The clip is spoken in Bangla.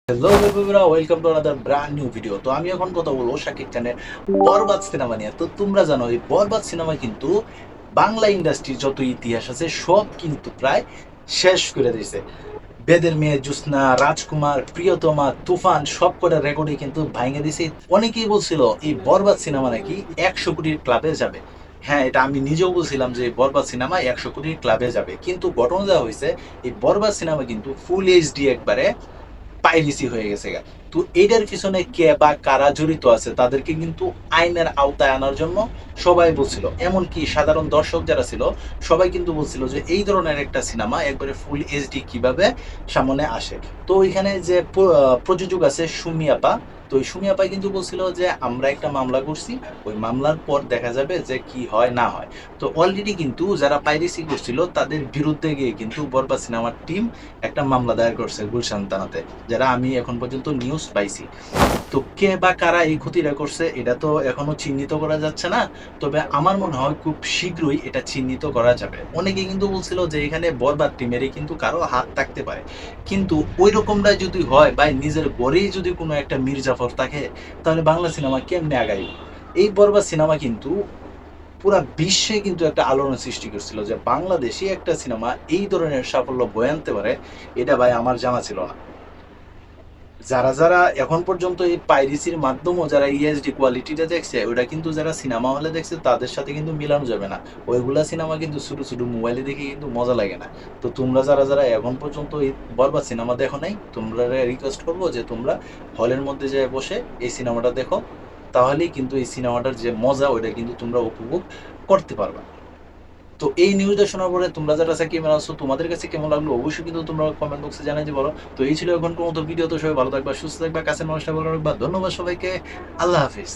হ্যালো বন্ধুরা, welcome to another brand new video. তো আমি এখন কথা বলবো শাকিব খানের বরবাদ সিনেমা নিয়ে। তো তোমরা জানো এই বরবাদ সিনেমা কিন্তু বাংলা ইন্ডাস্ট্রির যত ইতিহাস আছে সব কিন্তু প্রায় শেষ করে দিয়েছে। বেদের মেয়ে জ্যোৎস্না, রাজকুমার, প্রিয়তমা, তুফান সব কটা রেকর্ডে কিন্তু ভাঙে দিছে। অনেকেই বলছিল এই বরবাদ সিনেমা নাকি 100 কোটির ক্লাবে যাবে। হ্যাঁ, এটা আমি নিজেও বলছিলাম যে বরবাদ সিনেমা 100 কোটির ক্লাবে যাবে, কিন্তু ঘটনা যা হয়েছে এই বরবাদ সিনেমা কিন্তু ফুল এইচডি একবারে পাইরেসি হয়ে গেছে গা। তো এটার পিছনে কে বা কারা জড়িত আছে তাদেরকে কিন্তু আইনের আওতায় আনার জন্য সবাই বলছিল, এমনকি সাধারণ দর্শক যারা ছিল সবাই কিন্তু বলছিল যে এই ধরনের একটা সিনেমা একবারে ফুল এইচডি কিভাবে সামনে আসে। তো এখানে যে প্রযোজক আছে সুমি আপা, তো ওই সুমি আপাই কিন্তু বলছিল যে আমরা একটা মামলা করছি, ওই মামলার পর দেখা যাবে যে কি হয় না হয়। তো অলরেডি কিন্তু যারা পাইরেসি করছিল তাদের বিরুদ্ধে গিয়ে কিন্তু বরবাদ সিনেমার টিম একটা মামলা দায়ের করছে গুলশান থানাতে, যারা আমি এখন পর্যন্ত নিউজ পাইছি। তো কে বা কারা এই ক্ষতিটা করছে এটা তো এখনো চিহ্নিত করা যাচ্ছে না, তবে আমার মনে হয় খুব শীঘ্রই এটা চিহ্নিত করা যাবে। অনেকে কিন্তু বলছিল যে এখানে বরবাদ টিমেরই কিন্তু কারো হাত থাকতে পারে, কিন্তু ওই রকমটাই যদি হয় বা নিজের ঘরেই যদি কোনো একটা মির্জাফর থাকে, তাহলে বাংলা সিনেমা কেমনে আগাইব? এই বরবাদ সিনেমা কিন্তু পুরা বিশ্বে কিন্তু একটা আলোড়ন সৃষ্টি করছিল যে বাংলাদেশি একটা সিনেমা এই ধরনের সাফল্য বয়ে আনতে পারে। এটা ভাই আমার জানা ছিল না। যারা যারা এখন পর্যন্ত এই পাইরেসির মাধ্যমেও যারা ইএসডি কোয়ালিটিটা দেখছে, ওটা কিন্তু যারা সিনেমা হলে দেখছে তাদের সাথে কিন্তু মিলানো যাবে না। ওইগুলা সিনেমা কিন্তু ছোট ছোট মোবাইলে দেখে কিন্তু মজা লাগে না। তো তোমরা যারা যারা এখন পর্যন্ত এই বরবাদ সিনেমা দেখো নাই, তোমরা রিকোয়েস্ট করবো যে তোমরা হলের মধ্যে যেয়ে বসে এই সিনেমাটা দেখো। তাহলেই কিন্তু এই সিনেমাটার যে মজা ওইটা কিন্তু তোমরা উপভোগ করতে পারবা। তো এই নিউজটা শোনার পরে তোমরা যারা সাকিব আছো তোমাদের কাছে কেমন লাগলো অবশ্যই কিন্তু তোমরা কমেন্ট বক্সে জানাতে পারো। তো এই ছিল এখনকার মতো ভিডিও। তো সবাই ভালো থাকবা, সুস্থ থাকবা, কাছের মানুষটা ভালো রাখবা। ধন্যবাদ সবাইকে। আল্লাহ হাফিজ।